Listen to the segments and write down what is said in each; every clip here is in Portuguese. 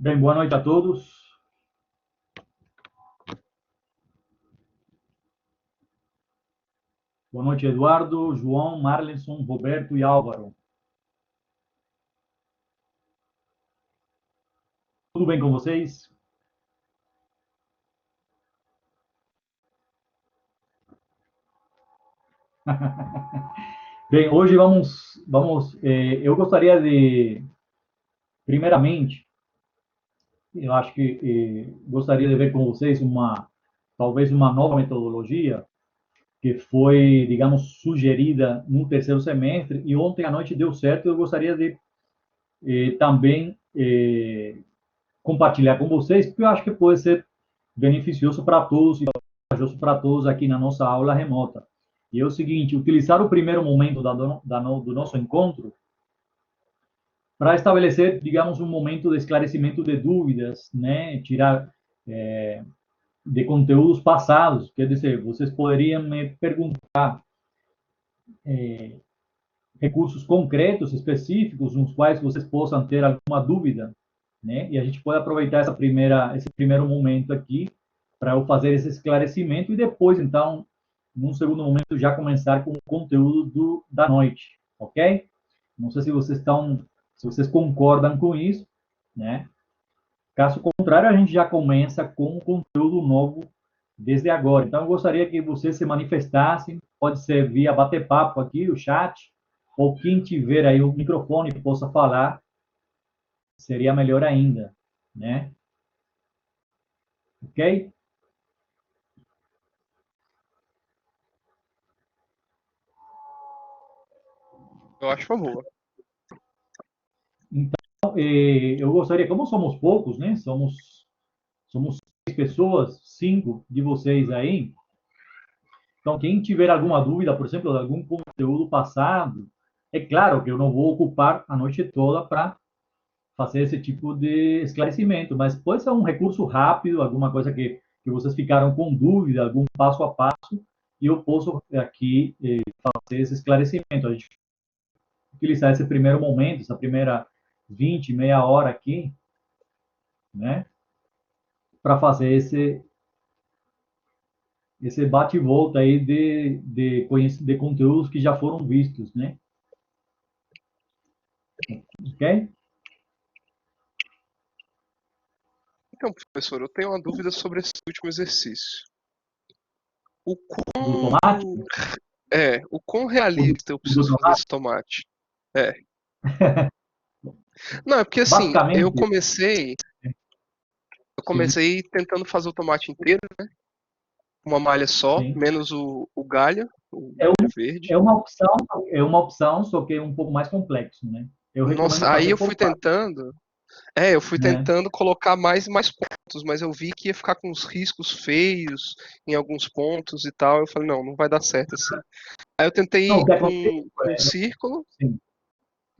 Bem, boa noite a todos. Boa noite, Eduardo, João, Marlenson, Roberto e Álvaro. Tudo bem com vocês? Bem, hoje eu gostaria de, primeiramente, eu acho que gostaria de ver com vocês talvez uma nova metodologia que foi, digamos, sugerida no terceiro semestre e ontem à noite deu certo. Eu gostaria de também compartilhar com vocês, porque eu acho que pode ser beneficioso para todos e vantajoso para todos aqui na nossa aula remota. E é o seguinte, utilizar o primeiro momento do nosso encontro para estabelecer, digamos, um momento de esclarecimento de dúvidas, né? Tirar de conteúdos passados. Quer dizer, vocês poderiam me perguntar recursos concretos, específicos, nos quais vocês possam ter alguma dúvida, né? E a gente pode aproveitar esse primeiro momento aqui para eu fazer esse esclarecimento e depois, então, num segundo momento, já começar com o conteúdo da noite, ok? Não sei se vocês concordam com isso, né? Caso contrário, a gente já começa com o conteúdo novo desde agora. Então, eu gostaria que vocês se manifestassem, pode ser via bater-papo aqui, o chat, ou quem tiver aí o microfone que possa falar, seria melhor ainda, né? Ok? Eu acho uma boa. Então, eu gostaria, como somos poucos, né? Somos 6 pessoas, 5 de vocês aí. Então, quem tiver alguma dúvida, por exemplo, de algum conteúdo passado, é claro que eu não vou ocupar a noite toda para fazer esse tipo de esclarecimento, mas pode ser um recurso rápido, alguma coisa que vocês ficaram com dúvida, algum passo a passo, e eu posso aqui fazer esse esclarecimento. A gente utilizar esse primeiro momento, essa primeira 20, meia hora aqui, né, para fazer esse bate e volta aí de conteúdos que já foram vistos, né? Ok? Então, professor, eu tenho uma dúvida sobre esse último exercício. O Do quão, tomate? o quão realista eu O do preciso fazer tomate? esse tomate? É. Não, é porque assim, Basicamente, eu sim, comecei tentando fazer o tomate inteiro, né? Uma malha só, sim. menos o galho, o É, galho um, verde. é uma opção, é uma opção, só que é um pouco mais complexo, né? Eu recomendo Nossa, aí fazer eu por fui partes, tentando, eu fui né? tentando colocar mais e mais pontos, mas eu vi que ia ficar com uns riscos feios em alguns pontos e tal. Eu falei, não, não vai dar certo assim. Aí eu tentei Não, o ir que acontece com um círculo. sim.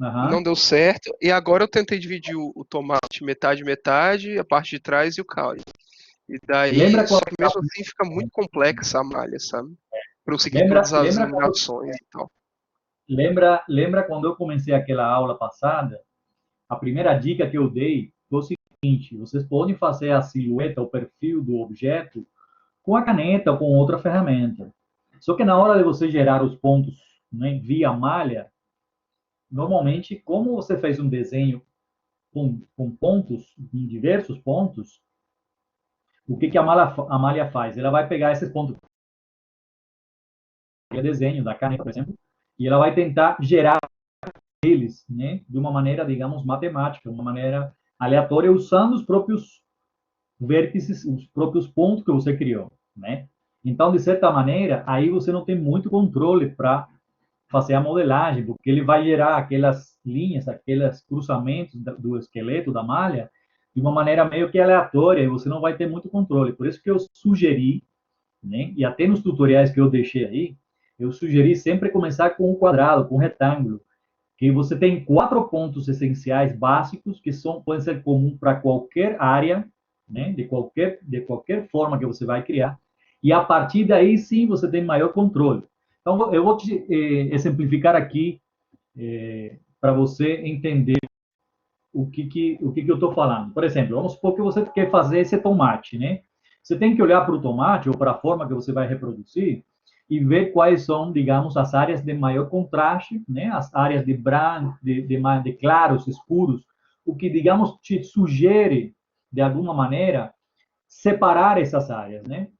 Não Aham. deu certo. E agora eu tentei dividir o tomate metade, metade, a parte de trás e o caule. E daí, Lembra só quando, que mesmo assim fica muito complexa a malha, sabe? Para eu seguir lembra, todas as lembra quando, iluminações e tal. lembra quando eu comecei aquela aula passada? A primeira dica que eu dei foi o seguinte: vocês podem fazer a silhueta, o perfil do objeto com a caneta ou com outra ferramenta. Só que na hora de você gerar os pontos, né, via malha, normalmente, como você fez um desenho com pontos, em diversos pontos, o que, que a malha faz? Ela vai pegar esses pontos de desenho da caneta, por exemplo, e ela vai tentar gerar eles, né, de uma maneira, digamos, matemática, uma maneira aleatória, usando os próprios vértices, os próprios pontos que você criou, né? Então, de certa maneira, aí você não tem muito controle para fazer a modelagem, porque ele vai gerar aquelas linhas, aqueles cruzamentos do esqueleto, da malha, de uma maneira meio que aleatória, e você não vai ter muito controle. Por isso que eu sugeri, né, e até nos tutoriais que eu deixei aí, eu sugeri sempre começar com um quadrado, com um retângulo, que você tem 4 pontos essenciais básicos que podem ser comuns para qualquer área, né, de qualquer forma que você vai criar, e a partir daí sim você tem maior controle. Então eu vou te exemplificar aqui para você entender o que eu estou falando? Por exemplo, vamos supor que você quer fazer esse tomate, né? Você tem que olhar para o tomate ou para a forma que você vai reproduzir e ver quais são, digamos, as áreas de maior contraste, né? As áreas de branco, de claros, escuros, o que, digamos, te sugere, de alguma maneira, separar essas áreas, né?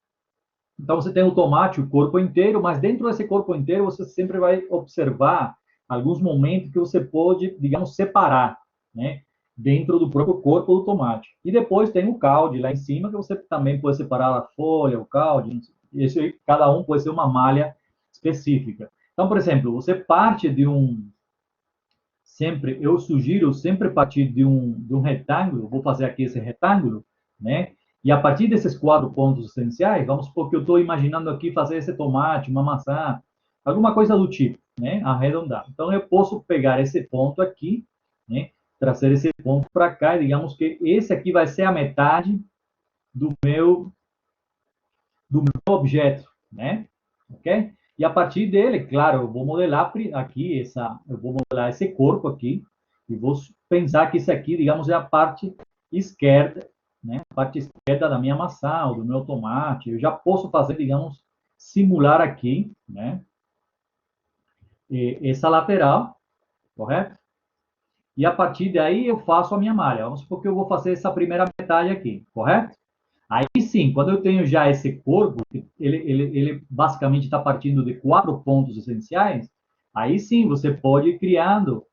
Então, você tem o tomate, o corpo inteiro, mas dentro desse corpo inteiro, você sempre vai observar alguns momentos que você pode, digamos, separar, né? Dentro do próprio corpo do tomate. E depois tem o caule lá em cima, que você também pode separar a folha, o caule. Isso aí, cada um pode ser uma malha específica. Então, por exemplo, você parte de um. Sempre, eu sugiro sempre partir de um retângulo, vou fazer aqui esse retângulo, né? E a partir desses 4 pontos essenciais, vamos supor que eu estou imaginando aqui fazer esse tomate, uma maçã, alguma coisa do tipo, né? Arredondar. Então, eu posso pegar esse ponto aqui, né? Trazer esse ponto para cá, e digamos que esse aqui vai ser a metade do meu objeto, né? Ok? E a partir dele, claro, eu vou modelar aqui eu vou modelar esse corpo aqui e vou pensar que isso aqui, digamos, é a parte esquerda, né? A parte esquerda da minha maçã ou do meu tomate. Eu já posso fazer, digamos, simular aqui, né? Essa lateral, correto? E a partir daí eu faço a minha malha. Vamos supor que eu vou fazer essa primeira metade aqui, correto? Aí sim, quando eu tenho já esse corpo, ele basicamente está partindo de 4 pontos essenciais, aí sim você pode ir criando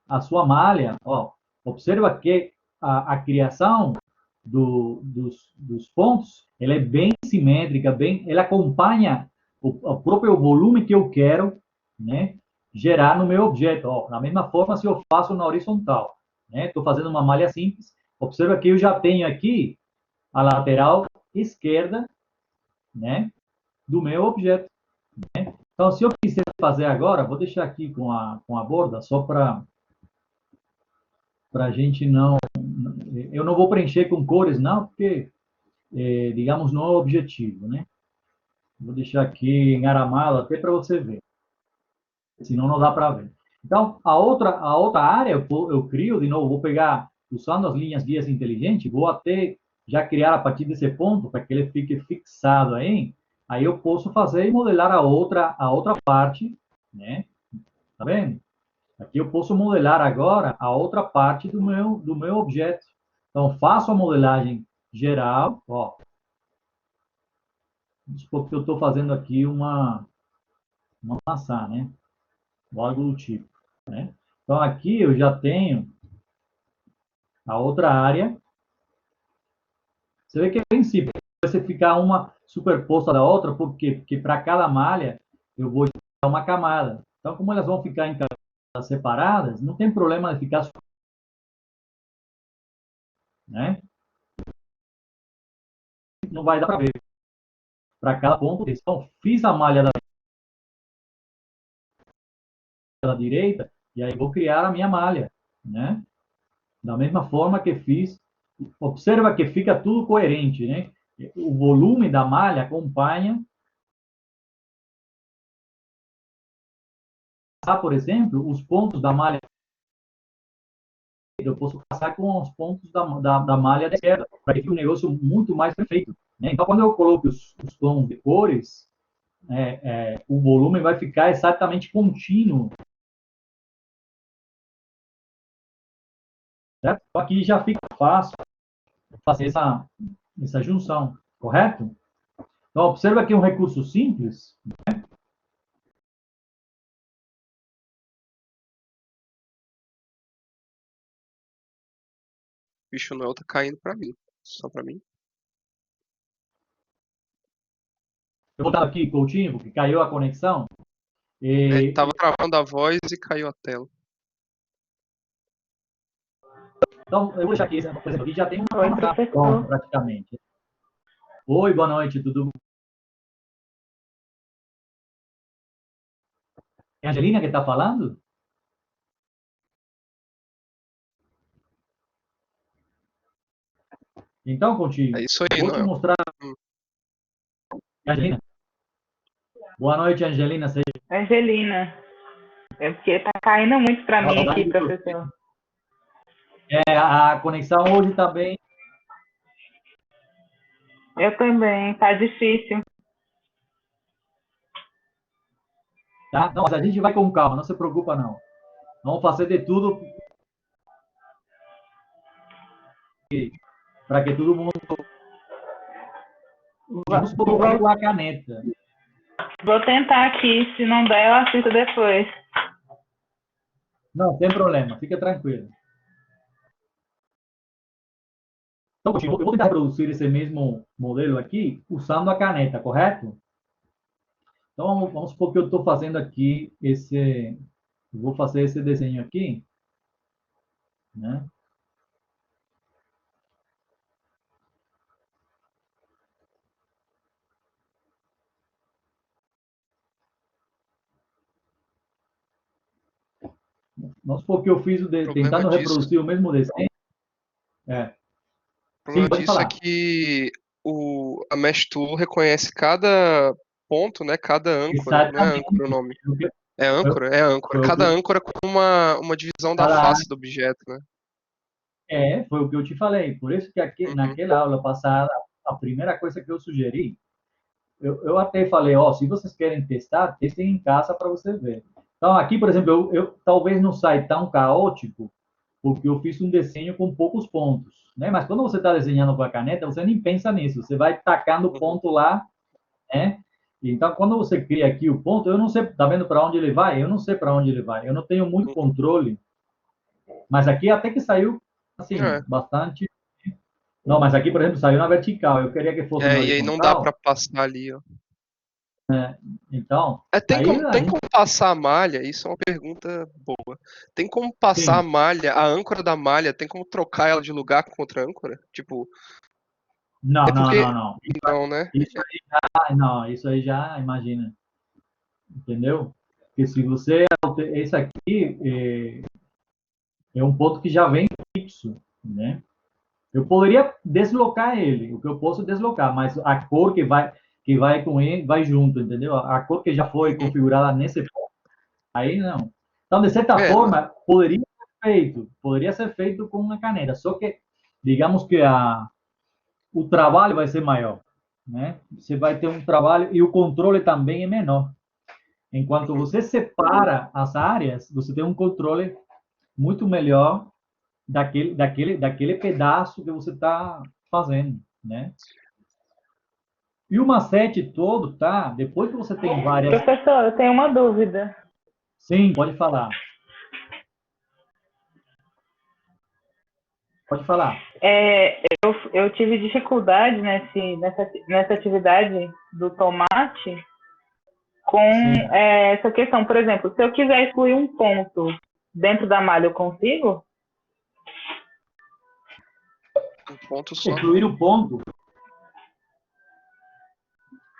a sua malha. Ó, observa que a criação dos pontos, ela é bem simétrica, ela acompanha o próprio volume que eu quero, né, gerar no meu objeto. Ó, da mesma forma, se eu faço na horizontal, né, estou fazendo uma malha simples, observa que eu já tenho aqui a lateral esquerda, né, do meu objeto. Né? Então, se eu quiser fazer agora, vou deixar aqui com a borda, só para a gente não. Eu não vou preencher com cores, não, porque, digamos, não é o objetivo, né? Vou deixar aqui em aramado até para você ver, senão não dá para ver. Então, a outra área eu crio, de novo, vou pegar, usando as linhas guias inteligentes, vou até já criar a partir desse ponto, para que ele fique fixado aí eu posso fazer e modelar a outra parte, né? Tá vendo? Aqui eu posso modelar agora a outra parte do meu objeto. Então, faço a modelagem geral, ó. Vamos supor que eu estou fazendo aqui uma maçã, né? Ou algo do tipo, né? Então, aqui eu já tenho a outra área. Você vê que é bem simples. Você ficar uma superposta da outra, por quê? Porque para cada malha eu vou dar uma camada. Então, como elas vão ficar em camadas separadas, não tem problema de ficar, né? Não vai dar para ver para cada ponto. Então, fiz a malha da direita e aí vou criar a minha malha, né? Da mesma forma que fiz. Observa que fica tudo coerente, né? O volume da malha acompanha. Por exemplo, os pontos da malha, eu posso passar com os pontos da malha da esquerda, para que fique um negócio muito mais perfeito. Né? Então, quando eu coloco os tons de cores, o volume vai ficar exatamente contínuo. Certo? Então, aqui já fica fácil fazer essa junção, correto? Então, observa que é um recurso simples. Bicho Noel tá caindo pra mim. Só pra mim. Eu vou estar aqui, Coutinho, porque caiu a conexão. Tava travando a voz e caiu a tela. Então, eu vou deixar aqui, por exemplo, aqui já tem Oi, uma professor. praticamente. Oi, boa noite, tudo bom? É a Angelina que está falando? Então, É Coutinho, isso aí, vou te Noel. mostrar. Hum. Angelina. Boa noite, Angelina. Seja Angelina. É porque tá caindo muito para mim aqui, saudade de você. professor. A conexão hoje está bem. Eu também, tá difícil. Tá? Não, mas a gente vai com calma, não se preocupa não. Vamos fazer de tudo para que todo mundo use com a caneta. Vou tentar aqui, se não der, eu assisto depois. Não, sem problema, fica tranquilo. Então, eu vou tentar reproduzir esse mesmo modelo aqui usando a caneta, correto? Então, vamos supor que eu estou fazendo aqui vou fazer esse desenho aqui, né? Vamos supor que eu fiz tentando reproduzir o mesmo desenho. O problema Sim, pode disso é falar. que a Mesh Tool reconhece cada ponto, né? Cada âncora. Não é Exatamente. âncora o nome. É âncora? É âncora. Foi o Cada que âncora com uma divisão da cada face do objeto, né? foi o que eu te falei. Por isso que aqui, Uhum. naquela aula passada, a primeira coisa que eu sugeri, eu até falei, ó, se vocês querem testar, testem em casa para você ver. Então, aqui, por exemplo, eu talvez não saia tão caótico, porque eu fiz um desenho com poucos pontos, né? Mas quando você está desenhando com a caneta, você nem pensa nisso, você vai tacando Uhum. ponto lá, né? Então, quando você cria aqui o ponto, eu não sei, tá vendo para onde ele vai? Eu não sei para onde ele vai, eu não tenho muito Uhum. controle, mas aqui até que saiu, assim, É. bastante. Não, mas aqui, por exemplo, saiu na vertical, eu queria que fosse na E aí não dá pra horizontal, passar ali, ó. então, Tem aí como, a tem gente, como passar a malha? Isso é uma pergunta boa. Tem como passar a sim, malha, a âncora da malha, tem como trocar ela de lugar com outra âncora? Tipo, não, é não, não, porque. não. Não, né? Isso aí já, não, isso aí já, imagina, entendeu? Porque se você, esse aqui é um ponto que já vem fixo, né? Eu poderia deslocar ele, o que eu posso deslocar, mas a cor que vai com ele vai junto, entendeu? A cor que já foi Uhum. configurada nesse ponto, aí não. Então, de certa É, forma, poderia ser feito com uma caneta, só que digamos que o trabalho vai ser maior, né? Você vai ter um trabalho e o controle também é menor. Enquanto uhum. você separa as áreas, você tem um controle muito melhor daquele pedaço que você está fazendo, né? E o macete todo, tá? Depois que você tem várias. Professor, eu tenho uma dúvida. Sim, pode falar. Pode falar. Eu tive dificuldade nessa atividade do tomate com Sim. essa questão. Por exemplo, se eu quiser excluir um ponto dentro da malha, eu consigo? Um ponto só Excluir não. o ponto.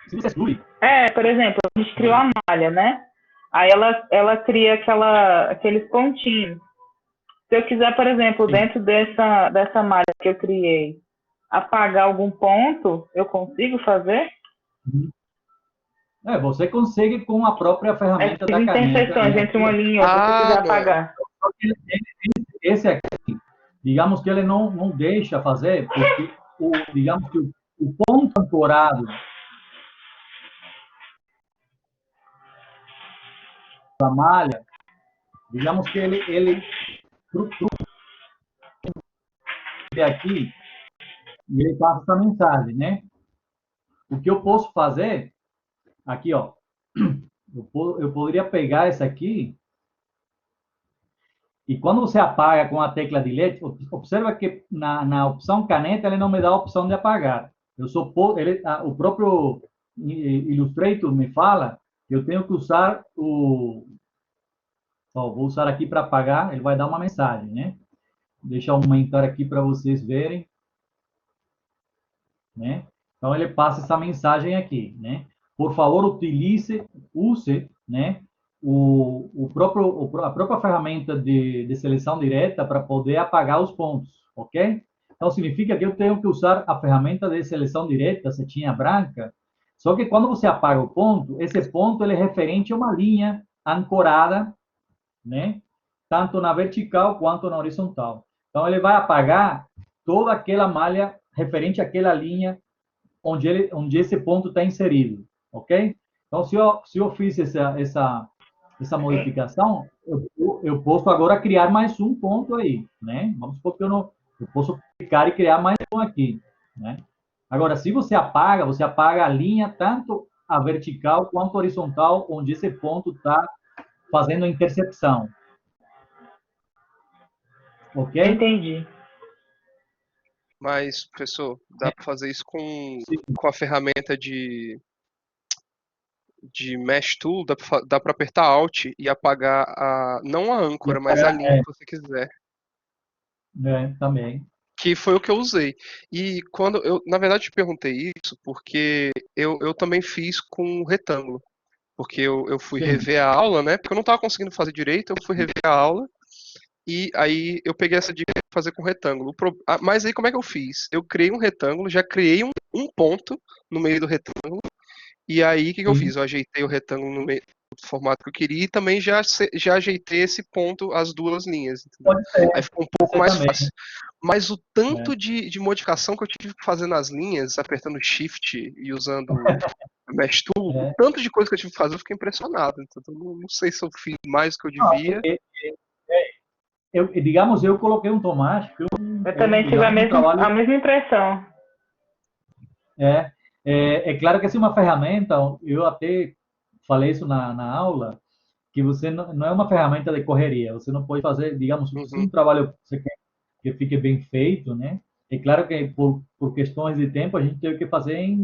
Se você exclui. Por exemplo, a gente criou a malha, né? Aí ela cria aqueles pontinhos. Se eu quiser, por exemplo, Sim. dentro dessa malha que eu criei, apagar algum ponto, eu consigo fazer? Você consegue com a própria ferramenta da Existem caneta. interseções E entre aqui, uma linha e outra, se eu quiser Ah, não. apagar. esse aqui, digamos que ele não deixa fazer, porque digamos que o ponto ancorado da malha, digamos que ele aqui, e ele passa essa mensagem, né? O que eu posso fazer, aqui, ó, eu poderia pegar esse aqui, e quando você apaga com a tecla de LED, observa que na opção caneta ele não me dá a opção de apagar. O próprio Illustrator me fala que eu tenho que usar vou usar aqui para apagar, ele vai dar uma mensagem, né? Deixa eu aumentar aqui para vocês verem, né? Então ele passa essa mensagem aqui, né? Por favor, use, né? A própria ferramenta de seleção direta para poder apagar os pontos, ok? Então significa que eu tenho que usar a ferramenta de seleção direta, setinha branca. Só que quando você apaga o ponto, esse ponto ele é referente a uma linha ancorada, né? Tanto na vertical quanto na horizontal. Então, ele vai apagar toda aquela malha referente àquela linha onde esse ponto está inserido, ok? Então, se eu fiz essa modificação, eu posso agora criar mais um ponto aí, né? Vamos supor que eu posso clicar e criar mais um aqui, né? Agora, se você apaga a linha, tanto a vertical quanto a horizontal, onde esse ponto está fazendo a interseção, ok? Entendi. Mas, professor, dá para fazer isso com a ferramenta de Mesh Tool, dá para apertar Alt e apagar não a âncora, mas a linha que você quiser. Também. Que foi o que eu usei. E quando na verdade, te perguntei isso porque eu também fiz com retângulo. Porque eu fui Sim. rever a aula, né? Porque eu não estava conseguindo fazer direito, eu fui rever a aula. E aí eu peguei essa dica de fazer com retângulo. Mas aí como é que eu fiz? Eu criei um retângulo, já criei um ponto no meio do retângulo. E aí o que eu Sim. fiz? Eu ajeitei o retângulo no meio do formato que eu queria e também já ajeitei esse ponto, as duas linhas. Entendeu? Pode ser. Aí ficou um pouco Você mais também. fácil. Mas o tanto de modificação que eu tive que fazer nas linhas, apertando Shift e usando Mesh Tool, o tanto de coisa que eu tive que fazer, eu fiquei impressionado. Então, eu não sei se eu fiz mais do que eu Não, devia. digamos, eu coloquei um tomate, que Eu também tive digamos, um trabalho. a mesma impressão. É claro que essa é uma ferramenta, eu até falei isso na aula, que você não é uma ferramenta de correria, você não pode fazer, digamos, se Uhum. um trabalho você quer que fique bem feito, né? É claro que por questões de tempo a gente teve que fazer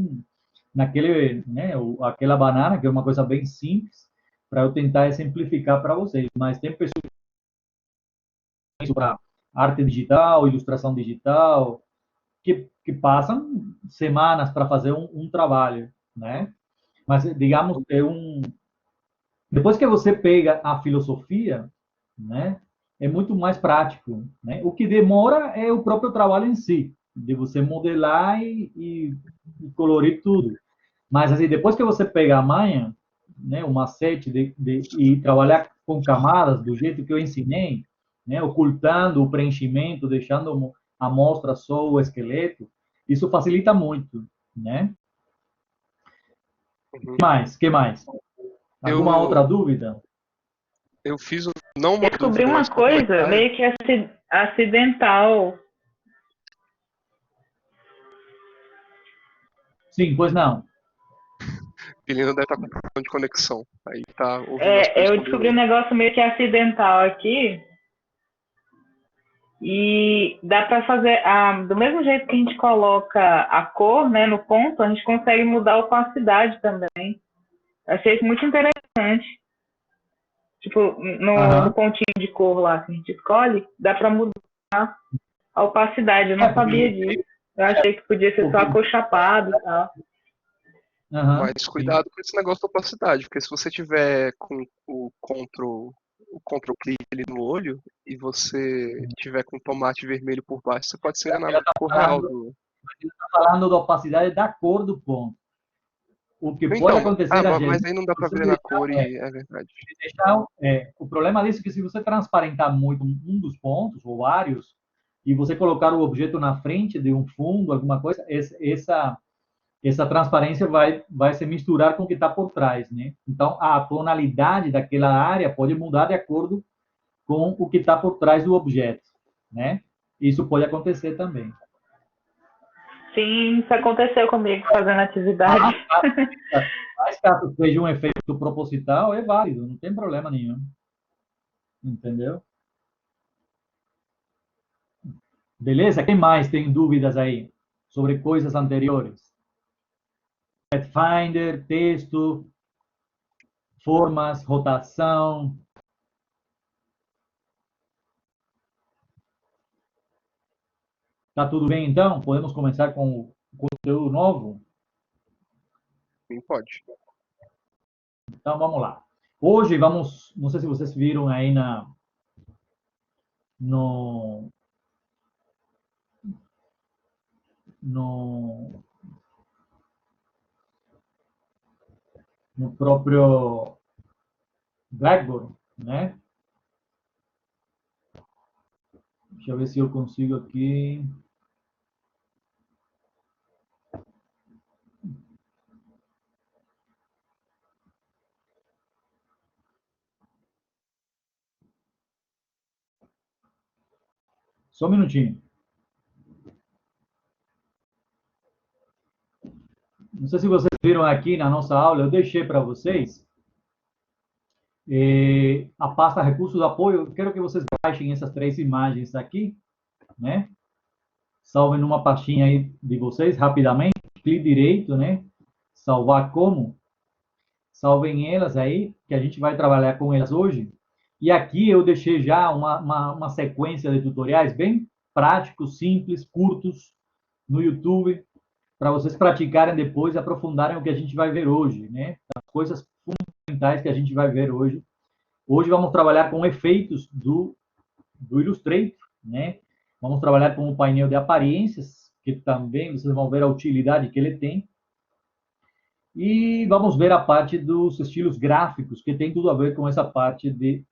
naquele, né, aquela banana, que é uma coisa bem simples, para eu tentar simplificar para vocês, mas tem pessoas para arte digital, ilustração digital, que passam semanas para fazer um trabalho, né? Mas, digamos, depois que você pega a filosofia, né, é muito mais prático, né? O que demora é o próprio trabalho em si, de você modelar e colorir tudo. Mas, assim, depois que você pega a manha, né, o macete e trabalhar com camadas do jeito que eu ensinei, né, ocultando o preenchimento, deixando a amostra só o esqueleto, isso facilita muito, né? Uhum. Que mais? Alguma outra dúvida? Eu fiz não uma Eu descobri dúvida, uma mas um coisa comentário. meio que acidental. Sim, pois não. Pilina deve estar com problema de conexão. Aí tá ouvindo as coisas Eu com descobri um delay. negócio meio que acidental aqui. E dá para fazer, do mesmo jeito que a gente coloca a cor, né, no ponto, a gente consegue mudar a opacidade também. Achei isso muito interessante. Tipo, no Aham. pontinho de cor lá que a gente escolhe, dá para mudar a opacidade. Eu não sabia disso. Eu achei que podia ser só Porque, acolchapado e tal. aham, Mas sim. cuidado com esse negócio da opacidade, porque se você tiver com o Ctrl clique ali no olho e você tiver com tomate vermelho por baixo, você pode se enganar Ela na está cor real falando, do. da opacidade da cor do ponto. O que pode Então, acontecer a mas gente, aí não dá se pra você ver na cor e é verdade. o problema disso é que se você transparentar muito um dos pontos, ou vários, e você colocar o objeto na frente de um fundo, alguma coisa, essa transparência vai se misturar com o que está por trás, né? Então, a tonalidade daquela área pode mudar de acordo com o que está por trás do objeto, né? Isso pode acontecer também. Sim, isso aconteceu comigo fazendo atividade. Mas caso seja um efeito proposital, é válido, não tem problema nenhum. Entendeu? Beleza? Quem mais tem dúvidas aí sobre coisas anteriores? Pathfinder, texto, formas, rotação. Tá tudo bem então? Podemos começar com o conteúdo novo? Sim, pode. Então vamos lá. Hoje vamos, não sei se vocês viram aí no, no, no próprio Blackboard, né? Deixa eu ver se eu consigo aqui. Só um minutinho. Não sei se vocês viram aqui na nossa aula, eu deixei para vocês a pasta Recursos de Apoio. Eu quero que vocês baixem essas 3 imagens aqui, né? Salvem numa pastinha aí de vocês, rapidamente. Clique direito, né? Salvar como. Salvem elas aí, que a gente vai trabalhar com elas hoje. E aqui eu deixei já uma sequência de tutoriais bem práticos, simples, curtos, no YouTube, para vocês praticarem depois e aprofundarem o que a gente vai ver hoje, né? As coisas fundamentais que a gente vai ver hoje. Hoje vamos trabalhar com efeitos do Illustrator, né? Vamos trabalhar com o painel de aparências, que também vocês vão ver a utilidade que ele tem. E vamos ver a parte dos estilos gráficos, que tem tudo a ver com essa parte de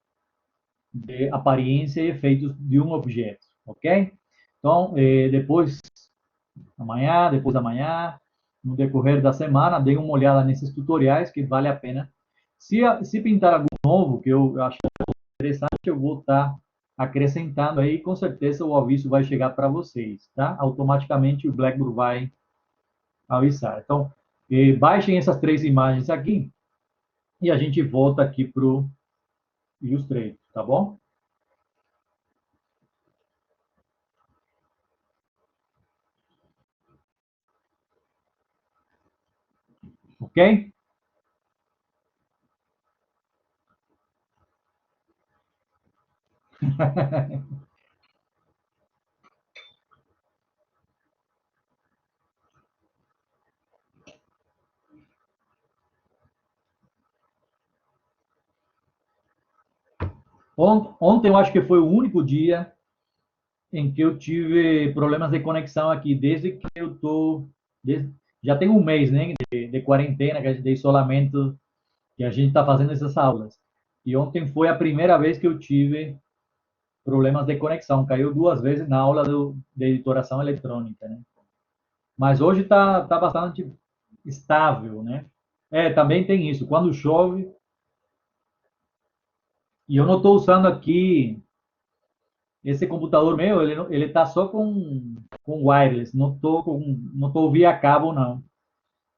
aparência e efeitos de um objeto, ok? Então, depois da manhã, no decorrer da semana, dê uma olhada nesses tutoriais que vale a pena. Se pintar algum novo, que eu acho interessante, eu vou estar acrescentando aí, com certeza o aviso vai chegar para vocês, tá? Automaticamente o Blackboard vai avisar. Então, baixem essas 3 imagens aqui e a gente volta aqui para o Illustrator, tá bom? Ok? Ontem eu acho que foi o único dia em que eu tive problemas de conexão aqui, desde que eu tô, já tem um mês, né, de quarentena, de isolamento, que a gente está fazendo essas aulas. E ontem foi a primeira vez que eu tive problemas de conexão. Caiu 2 vezes na aula de editoração eletrônica, né? Mas hoje tá bastante estável, né? Também tem isso. Quando chove, e eu não estou usando aqui esse computador meu, ele tá só com wireless, não tô via cabo não.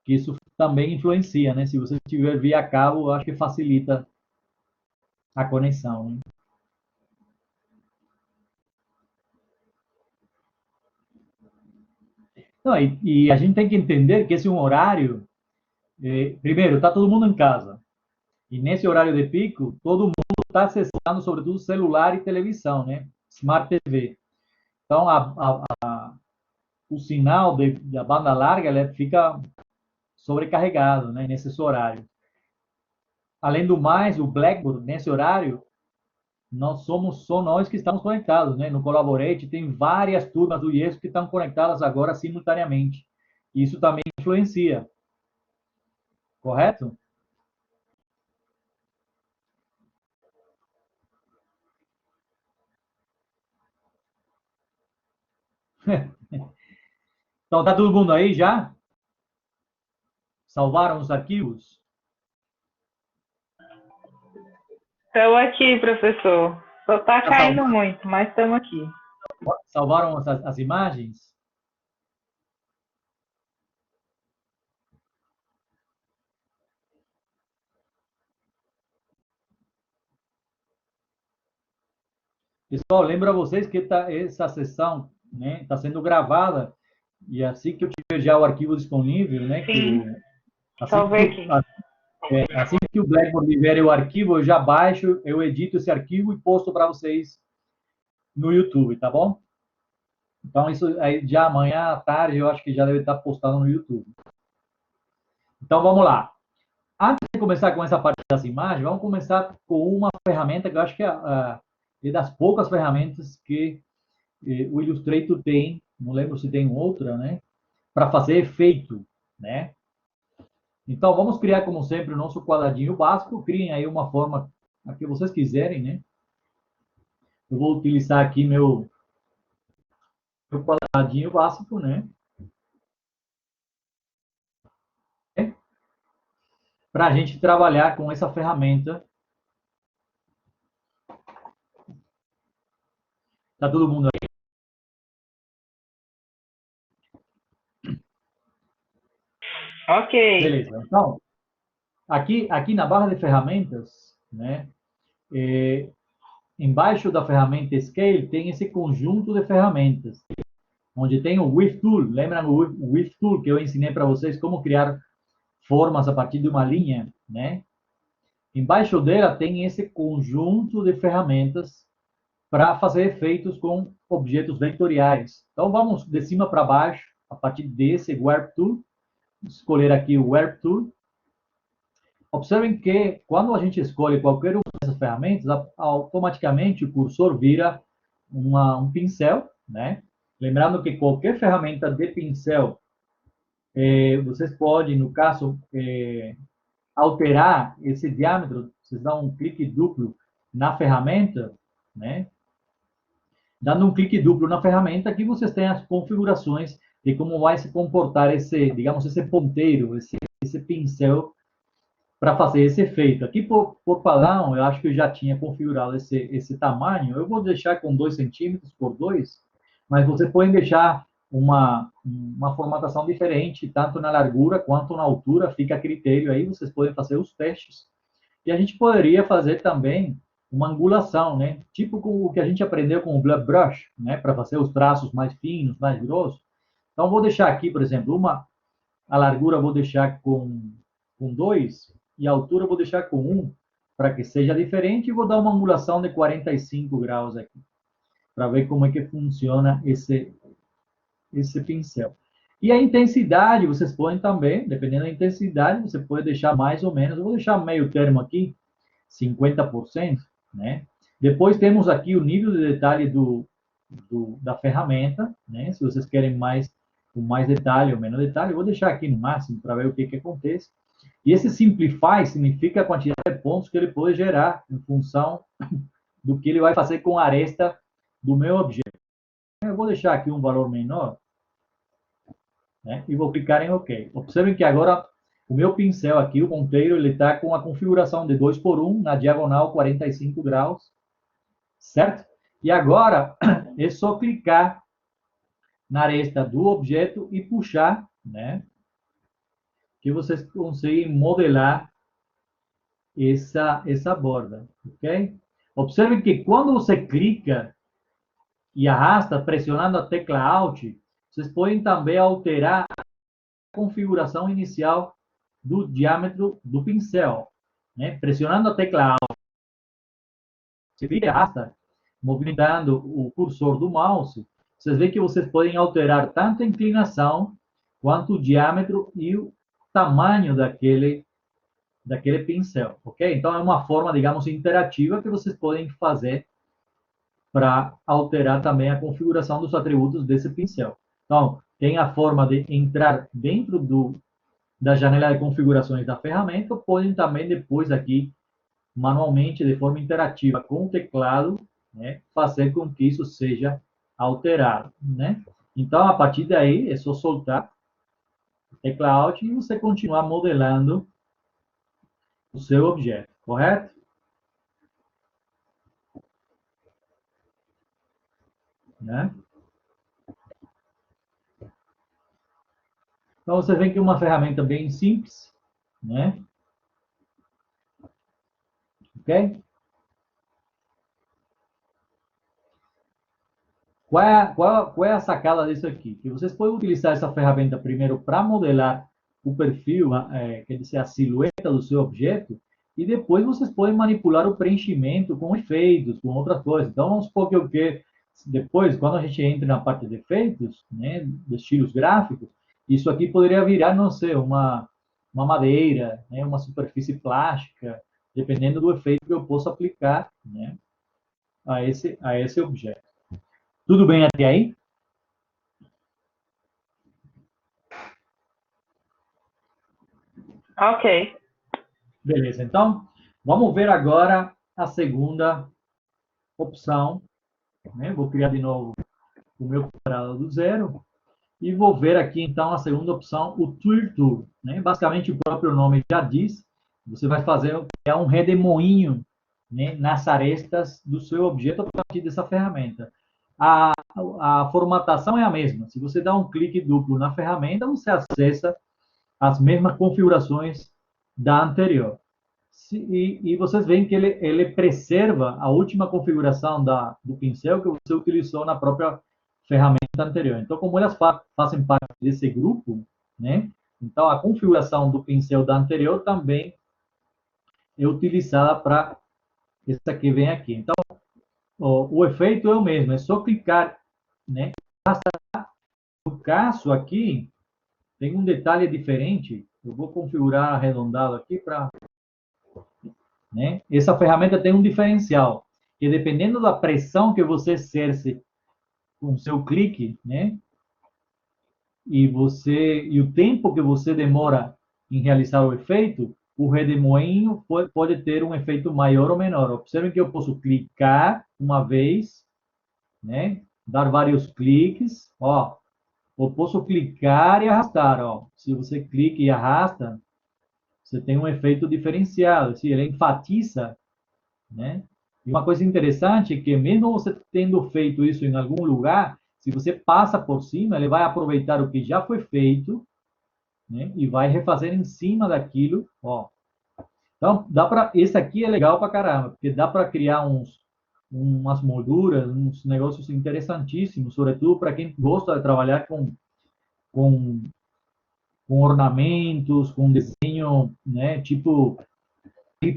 Que isso também influencia, né? Se você tiver via cabo, eu acho que facilita a conexão, né? Não, e a gente tem que entender que esse é um horário, primeiro, está todo mundo em casa. E nesse horário de pico, todo mundo está acessando, sobretudo, celular e televisão, né? Smart TV. Então, o sinal da banda larga ele fica sobrecarregado, né, nesse horário. Além do mais, o Blackboard, nesse horário, nós somos só nós que estamos conectados, né? No Collaborate tem várias turmas do IESO que estão conectadas agora simultaneamente. Isso também influencia, correto? Então, tá todo mundo aí já? Salvaram os arquivos? Estou aqui, professor. Só está caindo muito, mas estamos aqui. Salvaram as imagens? Pessoal, lembro a vocês que essa sessão, né, está sendo gravada e assim que eu tiver já o arquivo disponível, né, Sim, assim salvei aqui. assim que o Blackboard libere o arquivo, eu já baixo, eu edito esse arquivo e posto para vocês no YouTube, tá bom? Então, isso aí já amanhã à tarde eu acho que já deve estar postado no YouTube. Então, vamos lá. Antes de começar com essa parte das imagens, vamos começar com uma ferramenta que eu acho que é das poucas ferramentas que o Illustrator tem, não lembro se tem outra, né? Para fazer efeito, né? Então, vamos criar, como sempre, o nosso quadradinho básico. Criem aí uma forma a que vocês quiserem, né? Eu vou utilizar aqui meu o quadradinho básico, né? Para a gente trabalhar com essa ferramenta. Tá todo mundo aí? Ok. Beleza. Então, aqui na barra de ferramentas, né? Embaixo da ferramenta Scale tem esse conjunto de ferramentas, onde tem o Width Tool. Lembra o Width Tool que eu ensinei para vocês como criar formas a partir de uma linha, né? Embaixo dela tem esse conjunto de ferramentas para fazer efeitos com objetos vetoriais. Então, vamos de cima para baixo, a partir desse Warp Tool. Escolher aqui o Warp Tool. Observem que, quando a gente escolhe qualquer uma dessas ferramentas, automaticamente o cursor vira um pincel, né? Lembrando que qualquer ferramenta de pincel, vocês podem, no caso, alterar esse diâmetro. Vocês dão um clique duplo na ferramenta, né? Dando um clique duplo na ferramenta, aqui vocês têm as configurações de como vai se comportar esse, digamos, esse ponteiro, esse pincel para fazer esse efeito. Aqui, por padrão, eu acho que eu já tinha configurado esse tamanho. Eu vou deixar com 2 centímetros por 2, mas você pode deixar uma formatação diferente, tanto na largura quanto na altura, fica a critério aí, vocês podem fazer os testes. E a gente poderia fazer também uma angulação, né? Tipo o que a gente aprendeu com o Blur Brush, né? Para fazer os traços mais finos, mais grossos. Então, vou deixar aqui, por exemplo, a largura eu vou deixar com 2 e a altura eu vou deixar com 1, para que seja diferente, e vou dar uma angulação de 45 graus aqui, para ver como é que funciona esse pincel. E a intensidade, vocês podem também, dependendo da intensidade, você pode deixar mais ou menos. Eu vou deixar meio termo aqui, 50%, né? Depois temos aqui o nível de detalhe da ferramenta, né? Se vocês querem com mais detalhe ou menos detalhe, eu vou deixar aqui no máximo para ver o que acontece. E esse simplify significa a quantidade de pontos que ele pode gerar em função do que ele vai fazer com a aresta do meu objeto. Eu vou deixar aqui um valor menor, né? E vou clicar em OK. Observem que agora o meu pincel aqui, o ponteiro, ele está com a configuração de 2 por 1, na diagonal 45 graus, certo? E agora é só clicar na aresta do objeto e puxar, né? Que vocês conseguem modelar essa borda, ok? Observe que quando você clica e arrasta pressionando a tecla Alt, vocês podem também alterar a configuração inicial do diâmetro do pincel, né? Pressionando a tecla Alt, você clica e arrasta, movimentando o cursor do mouse, vocês veem que vocês podem alterar tanto a inclinação quanto o diâmetro e o tamanho daquele pincel, ok? Então, é uma forma, digamos, interativa que vocês podem fazer para alterar também a configuração dos atributos desse pincel. Então, tem a forma de entrar dentro da janela de configurações da ferramenta, podem também depois aqui, manualmente, de forma interativa, com o teclado, né, fazer com que isso seja alterado, né? Então, a partir daí, é só soltar a tecla Alt e você continuar modelando o seu objeto, correto? Né? Então, você vê que é uma ferramenta bem simples, né? Ok? Qual é a sacada disso aqui? Que vocês podem utilizar essa ferramenta primeiro para modelar o perfil, quer dizer, a silhueta do seu objeto, e depois vocês podem manipular o preenchimento com efeitos, com outras coisas. Então, vamos supor que depois, quando a gente entra na parte de efeitos, né, de estilos gráficos, isso aqui poderia virar, não sei, uma madeira, né, uma superfície plástica, dependendo do efeito que eu possa aplicar, né, a esse objeto. Tudo bem até aí? Ok. Beleza, então, vamos ver agora a segunda opção, né? Vou criar de novo o meu quadrado do zero e vou ver aqui, então, a segunda opção, o Twirl Tool. Né? Basicamente, o próprio nome já diz, você vai fazer um redemoinho, né, nas arestas do seu objeto a partir dessa ferramenta. A formatação é a mesma. Se você dá um clique duplo na ferramenta, você acessa as mesmas configurações da anterior. E vocês veem que ele preserva a última configuração do pincel que você utilizou na própria ferramenta anterior. Então, como elas fazem parte desse grupo, né? Então, a configuração do pincel da anterior também é utilizada para essa que vem aqui. Então, o efeito é o mesmo, é só clicar, né? No caso aqui, tem um detalhe diferente. Eu vou configurar arredondado aqui para, né? Essa ferramenta tem um diferencial, que dependendo da pressão que você exerce com o seu clique, né? E o tempo que você demora em realizar o efeito, o redemoinho pode ter um efeito maior ou menor. Observem que eu posso clicar uma vez, né? Dar vários cliques, ó. Eu posso clicar e arrastar, ó. Se você clica e arrasta, você tem um efeito diferenciado, assim, ele enfatiza, né? E uma coisa interessante é que mesmo você tendo feito isso em algum lugar, se você passa por cima, ele vai aproveitar o que já foi feito, né? E vai refazer em cima daquilo, ó. Então, esse aqui é legal pra caramba, porque dá para criar umas molduras, uns negócios interessantíssimos, sobretudo para quem gosta de trabalhar com, com ornamentos, com desenho, né? Tipo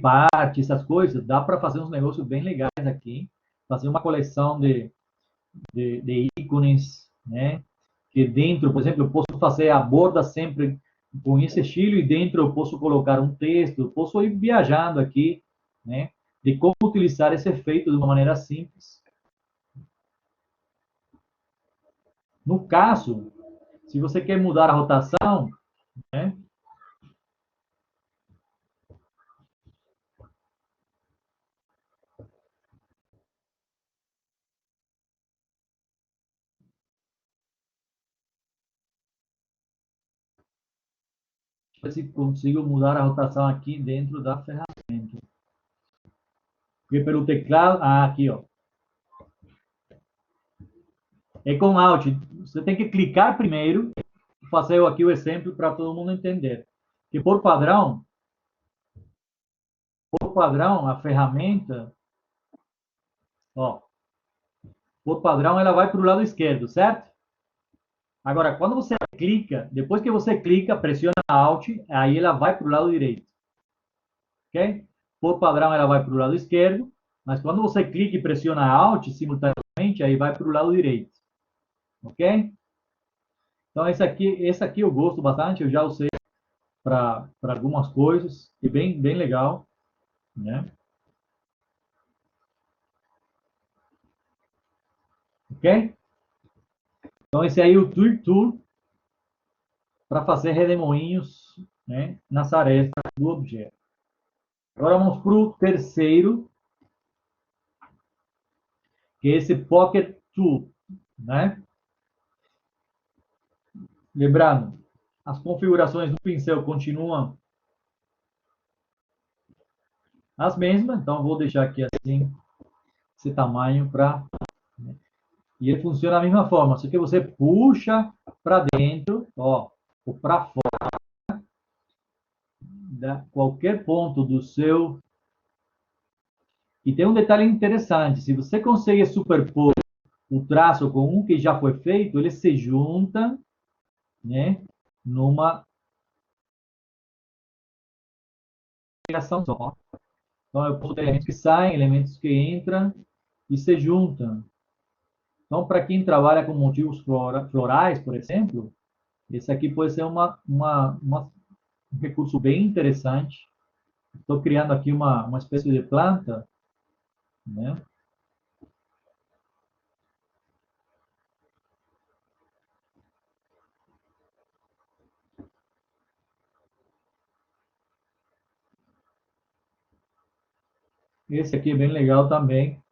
parte, essas coisas, dá para fazer uns negócios bem legais aqui, fazer uma coleção de ícones, né? Que dentro, por exemplo, eu posso fazer a borda sempre com esse estilo e dentro eu posso colocar um texto, posso ir viajando aqui, né? De como utilizar esse efeito de uma maneira simples. No caso, se você quer mudar a rotação, né? Deixa eu ver se consigo mudar a rotação aqui dentro da ferramenta. Porque pelo teclado, aqui, ó. É com Alt. Você tem que clicar primeiro. Vou fazer aqui o exemplo para todo mundo entender. Que por padrão, a ferramenta, ó, por padrão, ela vai para o lado esquerdo, certo? Agora, quando você clica, depois que você clica, pressiona Alt, aí ela vai para o lado direito. Ok? Por padrão, ela vai para o lado esquerdo, mas quando você clica e pressiona Alt simultaneamente, aí vai para o lado direito. Ok? Então, esse aqui eu gosto bastante, eu já usei para algumas coisas, e bem legal, né? Ok? Então, esse aí é o Twirl Tool para fazer redemoinhos, né, nas arestas do objeto. Agora vamos para o terceiro, que é esse Pocket Tool, né? Lembrando, as configurações do pincel continuam as mesmas, então vou deixar aqui assim, esse tamanho para... Né? E ele funciona da mesma forma, só que você puxa para dentro, ó, ou para fora, qualquer ponto do seu... E tem um detalhe interessante, se você consegue superpor o traço com um que já foi feito, eles se juntam, né, numa criação só. Então, eu posso ter elementos que saem, elementos que entram e se juntam. Então, para quem trabalha com motivos florais, por exemplo, esse aqui pode ser um recurso bem interessante. Estou criando aqui uma espécie de planta, né? Esse aqui é bem legal também,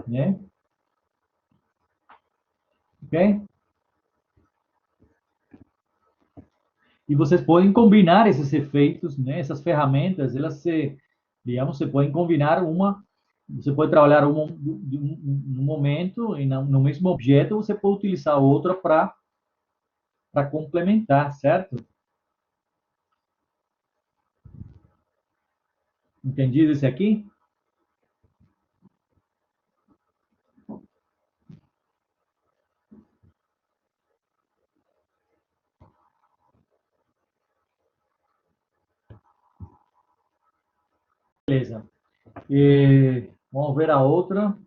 né? ok? E vocês podem combinar esses efeitos, né? Essas ferramentas, elas se, digamos, você pode combinar uma, você pode trabalhar no momento e no mesmo objeto, você pode utilizar outra para complementar, certo? Entendido isso aqui? Beleza. E vamos ver a outra.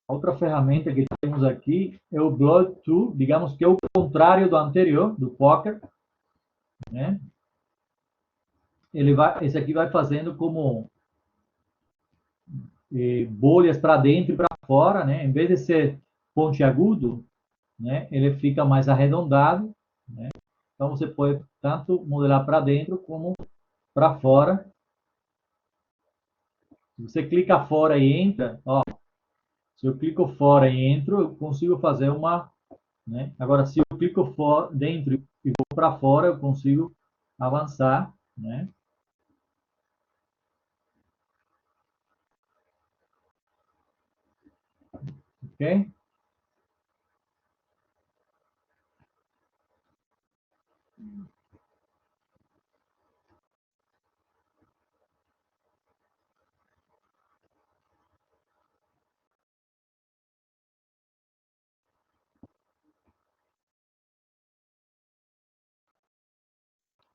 A outra ferramenta que temos aqui é o Blood Tool, digamos que é o contrário do anterior, do Poker, né? Esse aqui vai fazendo como bolhas para dentro e para fora, né? Em vez de ser pontiagudo, né? Ele fica mais arredondado, né? Então você pode tanto modelar para dentro como para fora. Se você clica fora e entra, ó, se eu clico fora e entro, eu consigo fazer uma, né? Agora, se eu clico fora, dentro e vou para fora, eu consigo avançar, né? Ok?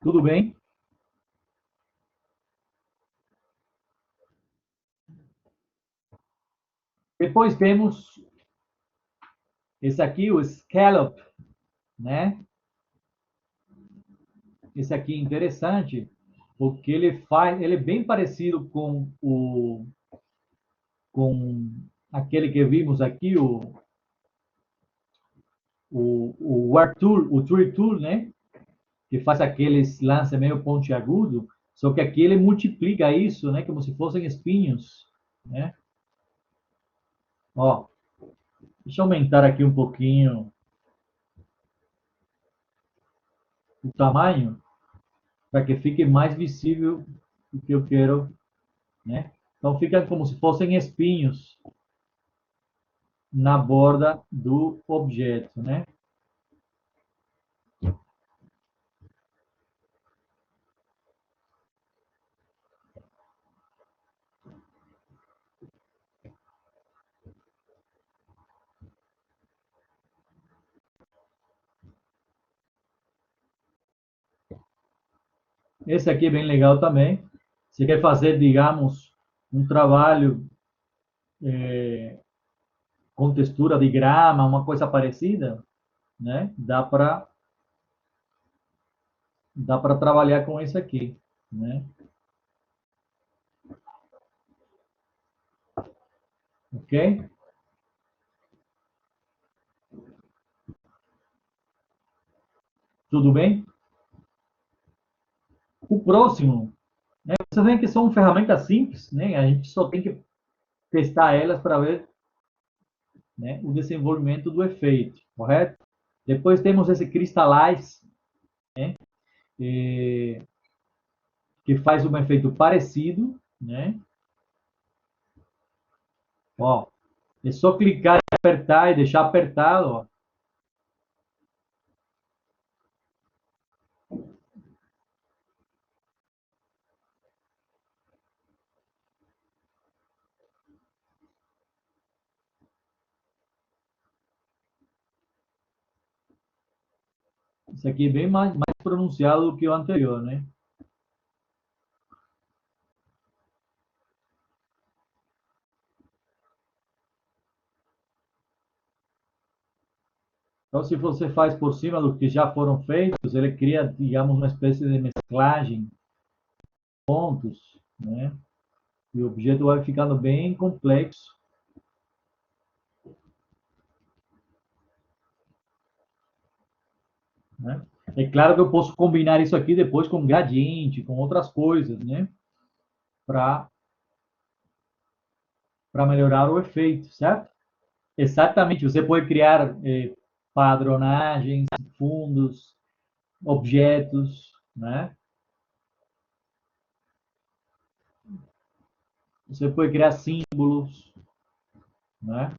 Tudo bem? Depois temos esse aqui, o Scallop, né? Esse aqui é interessante, porque ele é bem parecido com aquele que vimos aqui, o Arthur, o Tree Tool, né? Que faz aqueles lances meio pontiagudo, só que aqui ele multiplica isso, né? Como se fossem espinhos, né? Ó, deixa eu aumentar aqui um pouquinho o tamanho para que fique mais visível o que eu quero, né? Então fica como se fossem espinhos na borda do objeto, né? Esse aqui é bem legal também. Se quer fazer, digamos, um trabalho com textura de grama, uma coisa parecida, né? Dá para trabalhar com esse aqui, né? Ok? Tudo bem? O próximo, né? Você vê que são ferramentas simples, né? A gente só tem que testar elas para ver, né, o desenvolvimento do efeito, correto? Depois temos esse Crystallize, né? Que faz um efeito parecido, né? Ó, é só clicar e apertar e deixar apertado, ó. Isso aqui é bem mais pronunciado do que o anterior, né? Então, se você faz por cima do que já foram feitos, ele cria, digamos, uma espécie de mesclagem, pontos, né? E o objeto vai ficando bem complexo, né? É claro que eu posso combinar isso aqui depois com gradiente, com outras coisas, né? Para para melhorar o efeito, certo? Exatamente, você pode criar padronagens, fundos, objetos, né? Você pode criar símbolos, né?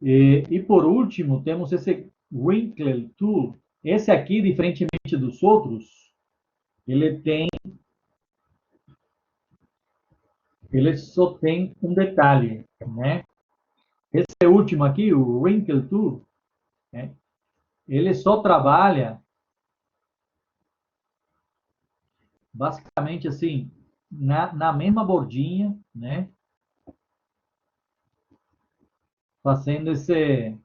E por último, temos esse Wrinkle Tool. Esse aqui, diferentemente dos outros, ele só tem um detalhe, né? Esse último aqui, o Wrinkle Tool, né? Ele só trabalha basicamente assim na mesma bordinha, né? Fazendo esse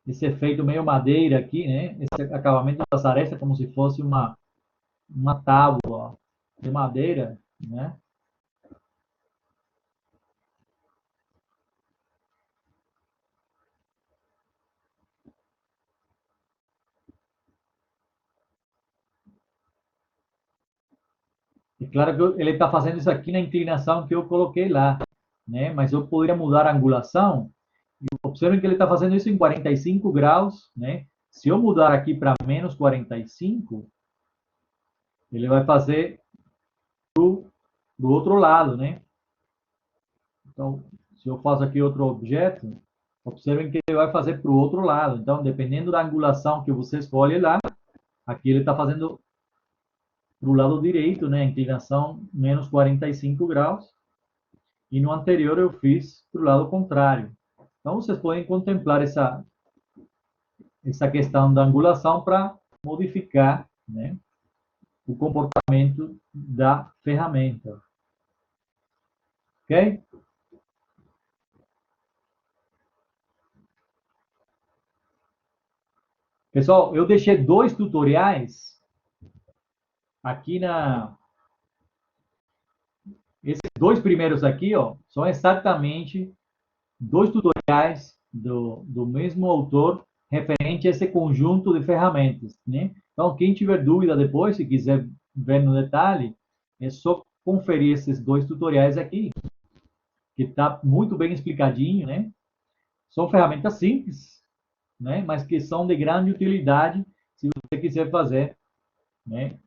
efeito meio madeira aqui, né? Esse acabamento das arestas como se fosse uma tábua de madeira, né? E claro que ele está fazendo isso aqui na inclinação que eu coloquei lá, né? Mas eu poderia mudar a angulação. Observem que ele está fazendo isso em 45 graus, né? Se eu mudar aqui para menos 45, ele vai fazer do outro lado, né? Então, se eu faço aqui outro objeto, observem que ele vai fazer para o outro lado. Então, dependendo da angulação que você escolhe lá, aqui ele está fazendo para o lado direito, né? Inclinação menos 45 graus. E no anterior eu fiz para o lado contrário. Então, vocês podem contemplar essa questão da angulação para modificar, né, o comportamento da ferramenta. Ok? Pessoal, eu deixei 2 tutoriais aqui esses 2 primeiros aqui, ó, são exatamente 2 tutoriais do mesmo autor referente a esse conjunto de ferramentas, né? Então, quem tiver dúvida depois, se quiser ver no detalhe, é só conferir esses 2 tutoriais aqui, que está muito bem explicadinho, né? São ferramentas simples, né? Mas que são de grande utilidade se você quiser fazer, né?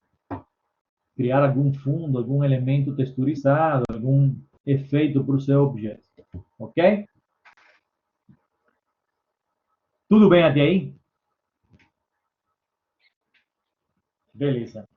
Criar algum fundo, algum elemento texturizado, algum efeito para o seu objeto, ok? Tudo bem até aí? Beleza.